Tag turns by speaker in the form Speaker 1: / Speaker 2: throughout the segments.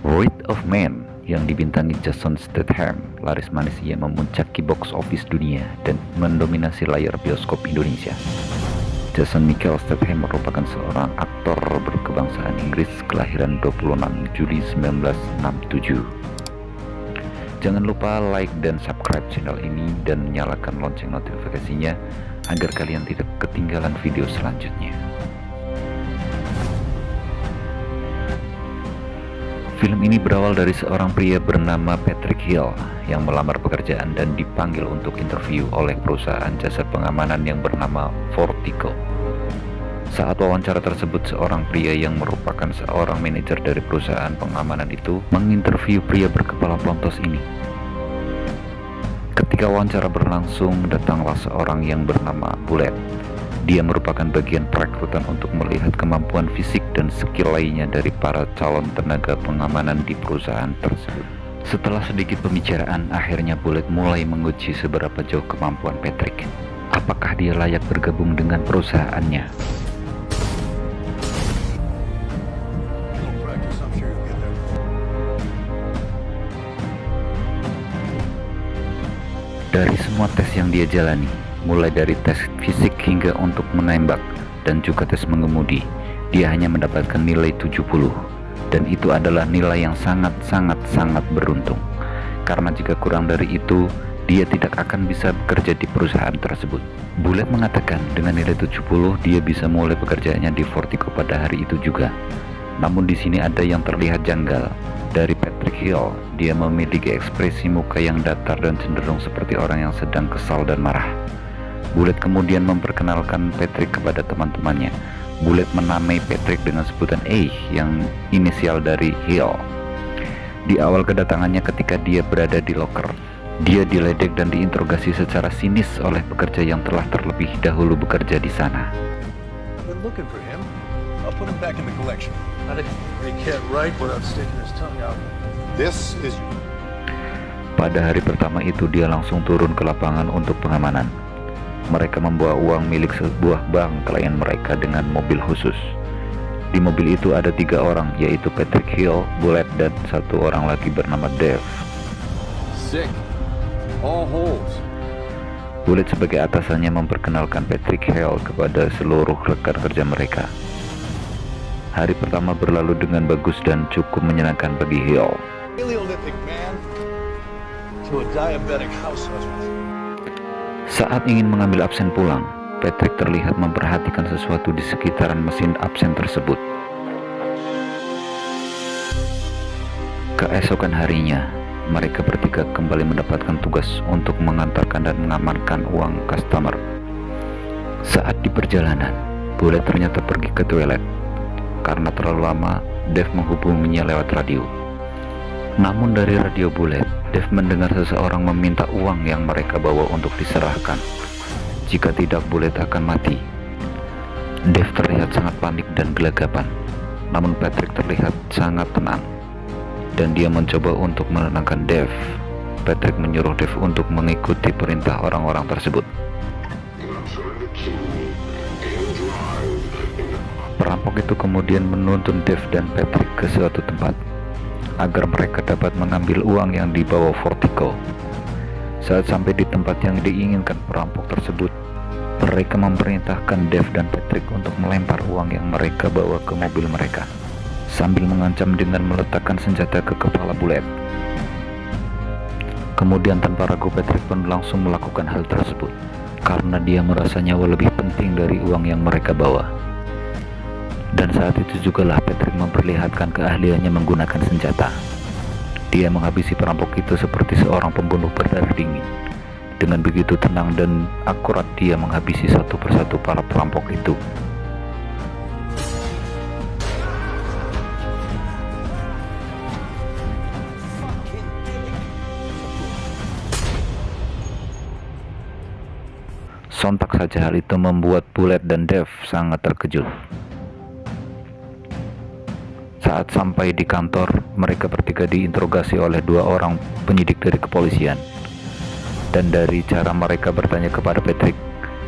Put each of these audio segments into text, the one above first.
Speaker 1: Wraith of Man yang dibintangi Jason Statham laris manis ia memuncaki box office dunia dan mendominasi layar bioskop Indonesia. Jason Michael Statham merupakan seorang aktor berkebangsaan Inggris kelahiran 26 Juli 1967. Jangan lupa like dan subscribe channel ini dan nyalakan lonceng notifikasinya agar kalian tidak ketinggalan video selanjutnya. Film ini berawal dari seorang pria bernama Patrick Hill yang melamar pekerjaan dan dipanggil untuk interview oleh perusahaan jasa pengamanan yang bernama Fortico. Saat wawancara tersebut, seorang pria yang merupakan seorang manajer dari perusahaan pengamanan itu menginterview pria berkepala pelontos ini. Ketika wawancara berlangsung, datanglah seorang yang bernama Bullet. Dia merupakan bagian perekrutan untuk melihat kemampuan fisik dan skill lainnya dari para calon tenaga pengamanan di perusahaan tersebut. Setelah sedikit pembicaraan, akhirnya Bullet mulai menguji seberapa jauh kemampuan Patrick. Apakah dia layak bergabung dengan perusahaannya? Dari semua tes yang dia jalani, mulai dari tes fisik hingga untuk menembak dan juga tes mengemudi, dia hanya mendapatkan nilai 70, dan itu adalah nilai yang sangat beruntung, karena jika kurang dari itu dia tidak akan bisa bekerja di perusahaan tersebut. Bullet mengatakan dengan nilai 70 dia bisa mulai pekerjaannya di Fortico pada hari itu juga. Namun di sini ada yang terlihat janggal. Dari Patrick Hill, dia memiliki ekspresi muka yang datar dan cenderung seperti orang yang sedang kesal dan marah. Bullet kemudian memperkenalkan Patrick kepada teman-temannya. Bullet menamai Patrick dengan sebutan A yang inisial dari Hill. Di awal kedatangannya ketika dia berada di locker, dia diledek dan diinterogasi secara sinis oleh pekerja yang telah terlebih dahulu bekerja di sana. Pada hari pertama itu dia langsung turun ke lapangan untuk pengamanan. Mereka membawa uang milik sebuah bank klien mereka dengan mobil khusus. Di mobil itu ada 3 orang, yaitu Patrick Hill, Bullet, dan 1 orang lagi bernama Dave. Bullet sebagai atasannya memperkenalkan Patrick Hill kepada seluruh rekan kerja mereka. Hari pertama berlalu dengan bagus dan cukup menyenangkan bagi Hill. Saat ingin mengambil absen pulang, Patrick terlihat memperhatikan sesuatu di sekitaran mesin absen tersebut. Keesokan harinya, mereka bertiga kembali mendapatkan tugas untuk mengantarkan dan mengamankan uang customer. Saat di perjalanan, Bullet ternyata pergi ke toilet. Karena terlalu lama, Dave menghubunginya lewat radio. Namun dari radio Bullet, Dave mendengar seseorang meminta uang yang mereka bawa untuk diserahkan. Jika tidak, Bullet akan mati. Dave terlihat sangat panik dan gelagapan. Namun Patrick terlihat sangat tenang, dan dia mencoba untuk menenangkan Dave. Patrick menyuruh Dave untuk mengikuti perintah orang-orang tersebut. Perampok itu kemudian menuntun Dave dan Patrick ke suatu tempat agar mereka dapat mengambil uang yang dibawa Fortico. Saat sampai di tempat yang diinginkan perampok tersebut, mereka memerintahkan Dave dan Patrick untuk melempar uang yang mereka bawa ke mobil mereka, sambil mengancam dengan meletakkan senjata ke kepala Bullet. Kemudian tanpa ragu Patrick pun langsung melakukan hal tersebut, karena dia merasa nyawa lebih penting dari uang yang mereka bawa. Dan saat itu jugalah Patrick memperlihatkan keahliannya menggunakan senjata. Dia menghabisi perampok itu seperti seorang pembunuh berdarah dingin. Dengan begitu tenang dan akurat dia menghabisi satu persatu para perampok itu. Sontak saja hal itu membuat Bullet dan Dave sangat terkejut. Saat sampai di kantor, mereka bertiga diinterogasi oleh 2 orang penyidik dari kepolisian. Dan dari cara mereka bertanya kepada Patrick,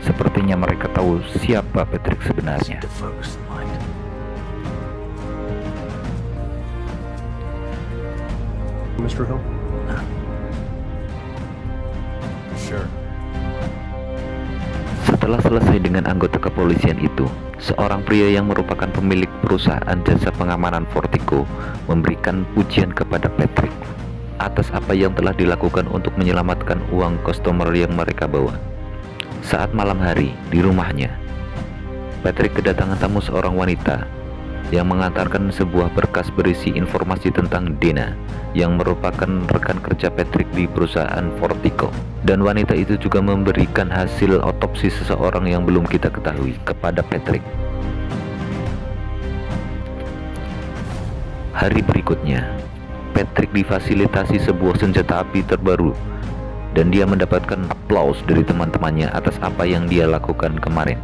Speaker 1: sepertinya mereka tahu siapa Patrick sebenarnya.
Speaker 2: Mr. Hill? Sure.
Speaker 1: Setelah selesai dengan anggota kepolisian itu, seorang pria yang merupakan pemilik perusahaan jasa pengamanan Vertigo memberikan pujian kepada Patrick atas apa yang telah dilakukan untuk menyelamatkan uang customer yang mereka bawa. Saat malam hari di rumahnya, Patrick kedatangan tamu seorang wanita yang mengantarkan sebuah berkas berisi informasi tentang Dina yang merupakan rekan kerja Patrick di perusahaan Vertigo. Dan wanita itu juga memberikan hasil otopsi seseorang yang belum kita ketahui kepada Patrick. Hari berikutnya, Patrick difasilitasi sebuah senjata api terbaru dan dia mendapatkan aplaus dari teman-temannya atas apa yang dia lakukan kemarin.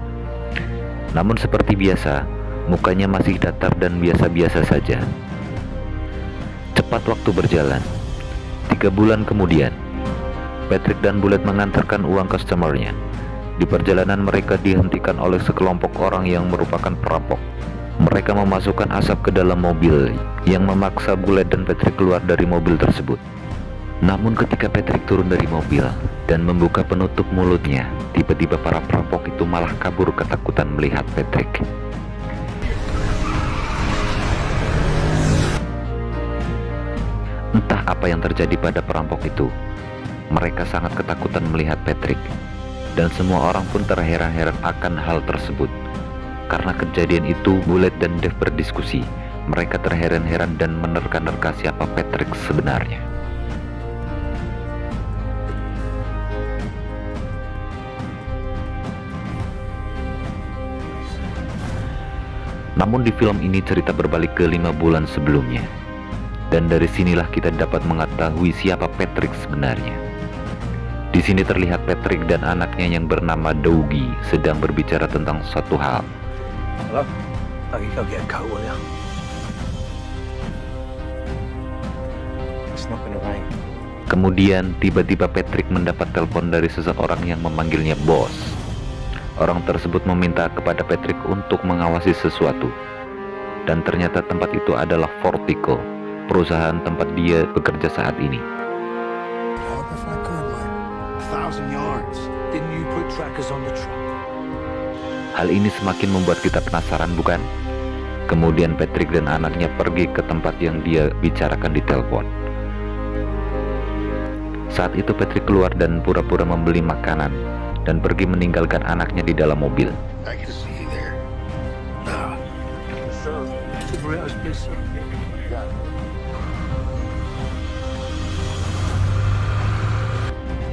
Speaker 1: Namun seperti biasa, mukanya masih datar dan biasa-biasa saja. Cepat waktu berjalan. 3 bulan kemudian, Patrick dan Bullet mengantarkan uang customernya. Di perjalanan mereka dihentikan oleh sekelompok orang yang merupakan perampok. Mereka memasukkan asap ke dalam mobil yang memaksa Bullet dan Patrick keluar dari mobil tersebut. Namun ketika Patrick turun dari mobil dan membuka penutup mulutnya, tiba-tiba para perampok itu malah kabur ketakutan melihat Patrick. Entah apa yang terjadi pada perampok itu. Mereka sangat ketakutan melihat Patrick, dan semua orang pun terheran-heran akan hal tersebut. Karena kejadian itu, Bullet dan Dave berdiskusi. Mereka terheran-heran dan menerka-nerka siapa Patrick sebenarnya. Namun di film ini cerita berbalik ke 5 bulan sebelumnya. Dan dari sinilah kita dapat mengetahui siapa Patrick sebenarnya. Di sini terlihat Patrick dan anaknya yang bernama Dougie sedang berbicara tentang suatu hal.
Speaker 2: Hello? I can go get a coat, will ya? It's not gonna rain.
Speaker 1: Kemudian tiba-tiba Patrick mendapat telepon dari seseorang yang memanggilnya bos. Orang tersebut meminta kepada Patrick untuk mengawasi sesuatu. Dan ternyata tempat itu adalah Vertigo, perusahaan tempat dia bekerja saat ini. Hal ini semakin membuat kita penasaran, bukan? Kemudian Patrick dan anaknya pergi ke tempat yang dia bicarakan di telepon. Saat itu Patrick keluar dan pura-pura membeli makanan dan pergi meninggalkan anaknya di dalam mobil.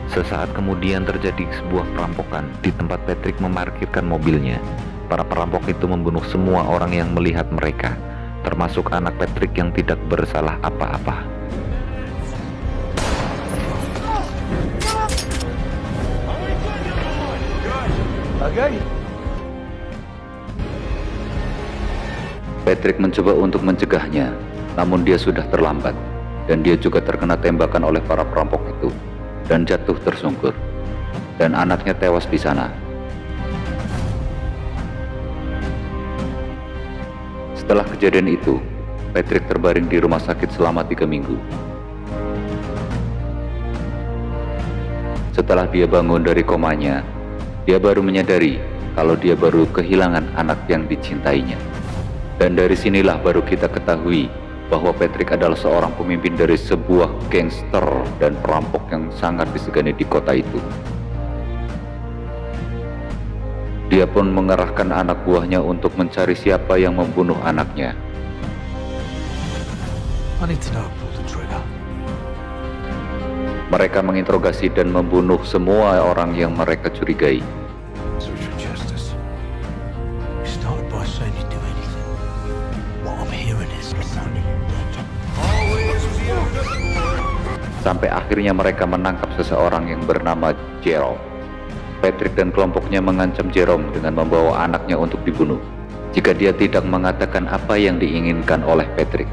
Speaker 1: Sesaat kemudian terjadi sebuah perampokan di tempat Patrick memarkirkan mobilnya. Para perampok itu membunuh semua orang yang melihat mereka, termasuk anak Patrick yang tidak bersalah apa-apa. Patrick mencoba untuk mencegahnya, namun dia sudah terlambat, dan dia juga terkena tembakan oleh para perampok itu dan jatuh tersungkur, dan anaknya tewas di sana. Setelah kejadian itu, Patrick terbaring di rumah sakit selama 3 minggu. Setelah dia bangun dari komanya, dia baru menyadari kalau dia baru kehilangan anak yang dicintainya. Dan dari sinilah baru kita ketahui bahwa Patrick adalah seorang pemimpin dari sebuah gangster dan perampok yang sangat disegani di kota itu. Dia pun mengerahkan anak buahnya untuk mencari siapa yang membunuh anaknya. Mereka menginterogasi dan membunuh semua orang yang mereka curigai. Sampai akhirnya mereka menangkap seseorang yang bernama Jerome. Patrick dan kelompoknya mengancam Jerome dengan membawa anaknya untuk dibunuh jika dia tidak mengatakan apa yang diinginkan oleh Patrick.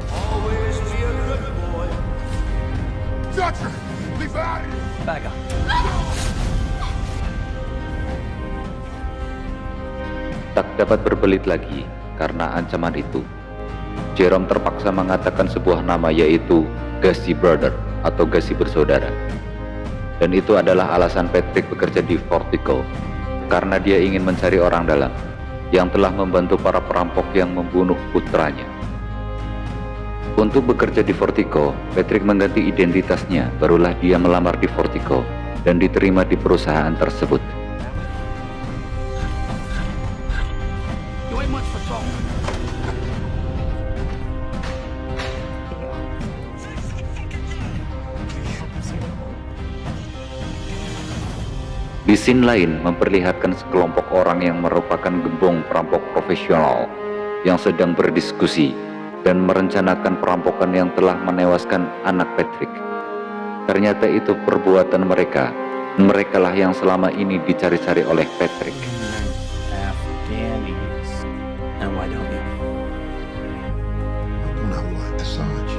Speaker 1: Tak dapat berbelit lagi karena ancaman itu. Jerome terpaksa mengatakan sebuah nama, yaitu Gacy Brother atau Gacy bersaudara. Dan itu adalah alasan Patrick bekerja di Vertigo, karena dia ingin mencari orang dalam yang telah membantu para perampok yang membunuh putranya. Untuk bekerja di Vertigo, Patrick mengganti identitasnya, barulah dia melamar di Vertigo dan diterima di perusahaan tersebut. Di scene lain memperlihatkan sekelompok orang yang merupakan gembong perampok profesional yang sedang berdiskusi dan merencanakan perampokan yang telah menewaskan anak Patrick. Ternyata itu perbuatan mereka. Merekalah yang selama ini dicari-cari oleh Patrick.
Speaker 2: Afghanis. And why don't you?
Speaker 3: I'm not like Assange.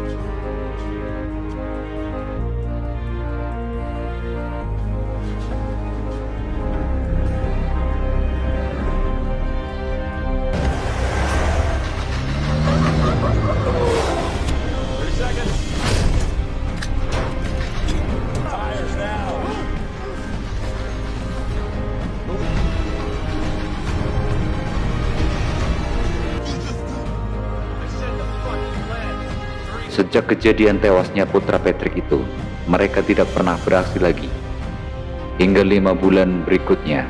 Speaker 1: Sejak kejadian tewasnya putra Patrick itu, mereka tidak pernah beraksi lagi. Hingga 5 bulan berikutnya,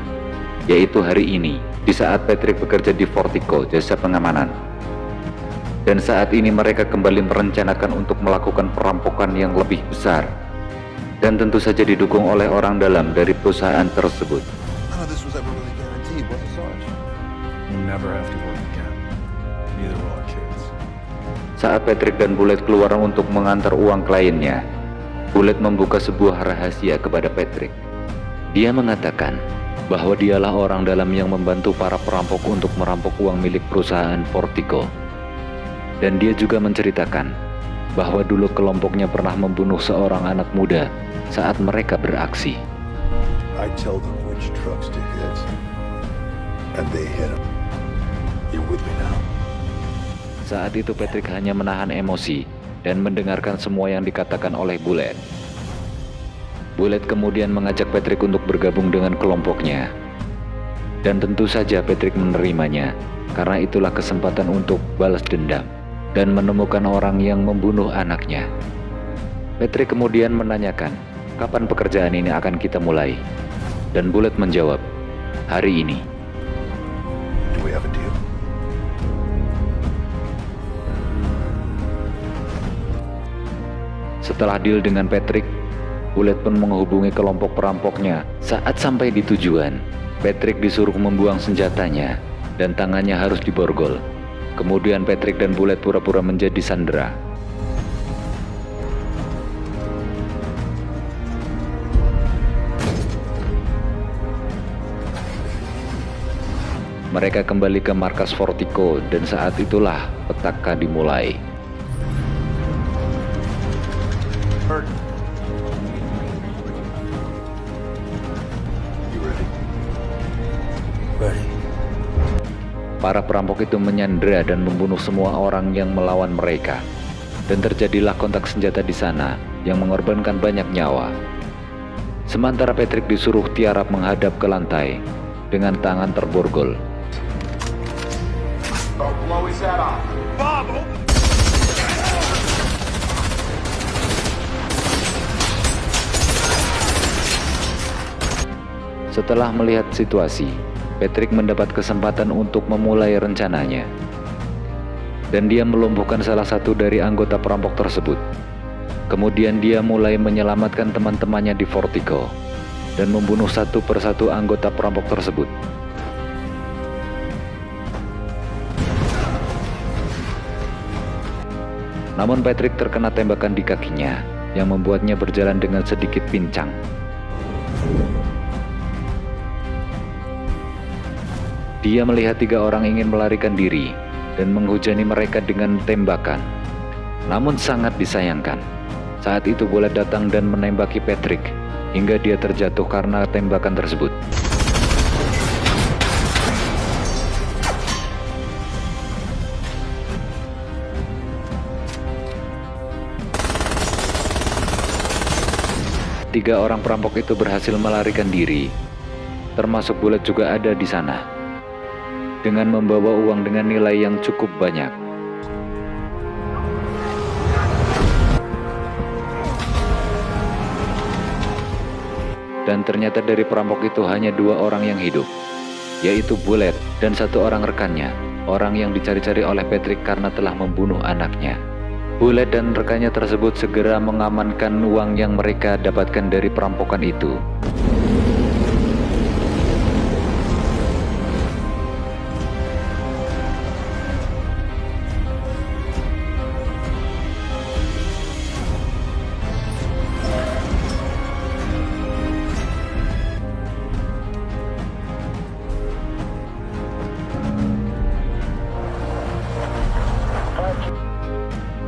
Speaker 1: yaitu hari ini, di saat Patrick bekerja di Vertigo, jasa pengamanan. Dan saat ini mereka kembali merencanakan untuk melakukan perampokan yang lebih besar. Dan tentu saja didukung oleh orang dalam dari perusahaan tersebut.
Speaker 3: None of this was ever really guaranteed, was it, Sarge?
Speaker 2: We'll never have to work again. Neither will our kids.
Speaker 1: Saat Patrick dan Bullet keluar untuk mengantar uang kliennya, Bullet membuka sebuah rahasia kepada Patrick. Dia mengatakan bahwa dialah orang dalam yang membantu para perampok untuk merampok uang milik perusahaan Vertigo. Dan dia juga menceritakan bahwa dulu kelompoknya pernah membunuh seorang anak muda saat mereka beraksi.
Speaker 3: I tell them which trucks to hit, and they hit them. You with me now?
Speaker 1: Saat itu Patrick hanya menahan emosi dan mendengarkan semua yang dikatakan oleh Bullet. Bullet kemudian mengajak Patrick untuk bergabung dengan kelompoknya. Dan tentu saja Patrick menerimanya, karena itulah kesempatan untuk balas dendam dan menemukan orang yang membunuh anaknya. Patrick kemudian menanyakan, kapan pekerjaan ini akan kita mulai? Dan Bullet menjawab, hari ini.
Speaker 3: Do we have a deal?
Speaker 1: Setelah deal dengan Patrick, Bullet pun menghubungi kelompok perampoknya. Saat sampai di tujuan, Patrick disuruh membuang senjatanya dan tangannya harus diborgol. Kemudian Patrick dan Bullet pura-pura menjadi sandera. Mereka kembali ke markas Vertigo dan saat itulah petaka dimulai.
Speaker 3: You ready?
Speaker 2: Ready.
Speaker 1: Para perampok itu menyandera dan membunuh semua orang yang melawan mereka. Dan terjadilah kontak senjata di sana yang mengorbankan banyak nyawa. Sementara Patrick disuruh tiarap menghadap ke lantai dengan tangan terborgol. Setelah melihat situasi, Patrick mendapat kesempatan untuk memulai rencananya. Dan dia melumpuhkan salah satu dari anggota perampok tersebut. Kemudian dia mulai menyelamatkan teman-temannya di Vertigo dan membunuh satu persatu anggota perampok tersebut. Namun Patrick terkena tembakan di kakinya yang membuatnya berjalan dengan sedikit pincang. Dia melihat 3 orang ingin melarikan diri dan menghujani mereka dengan tembakan. Namun sangat disayangkan, saat itu Bullet datang dan menembaki Patrick hingga dia terjatuh karena tembakan tersebut. Ketiga orang perampok itu berhasil melarikan diri, termasuk Bullet juga ada di sana, dengan membawa uang dengan nilai yang cukup banyak. Dan ternyata dari perampok itu hanya 2 orang yang hidup, yaitu Bullet dan 1 orang rekannya, orang yang dicari-cari oleh Patrick karena telah membunuh anaknya. Bullet dan rekannya tersebut segera mengamankan uang yang mereka dapatkan dari perampokan itu.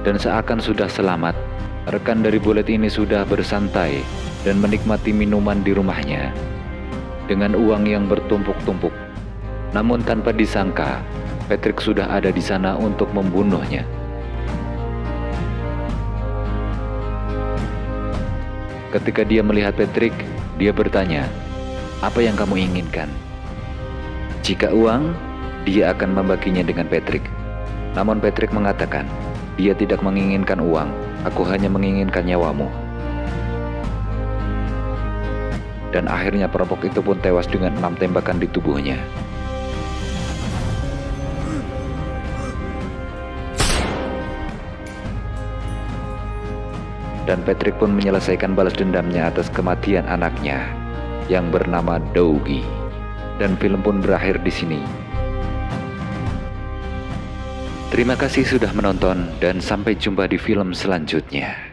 Speaker 1: Dan seakan sudah selamat, rekan dari Bullet ini sudah bersantai dan menikmati minuman di rumahnya dengan uang yang bertumpuk-tumpuk. Namun tanpa disangka, Patrick sudah ada di sana untuk membunuhnya. Ketika dia melihat Patrick, dia bertanya, "Apa yang kamu inginkan?" Jika uang, dia akan membaginya dengan Patrick. Namun Patrick mengatakan, "Dia tidak menginginkan uang, aku hanya menginginkan nyawamu." Dan akhirnya perampok itu pun tewas dengan 6 tembakan di tubuhnya. Dan Patrick pun menyelesaikan balas dendamnya atas kematian anaknya yang bernama Dougie. Dan film pun berakhir di sini. Terima kasih sudah menonton dan sampai jumpa di film selanjutnya.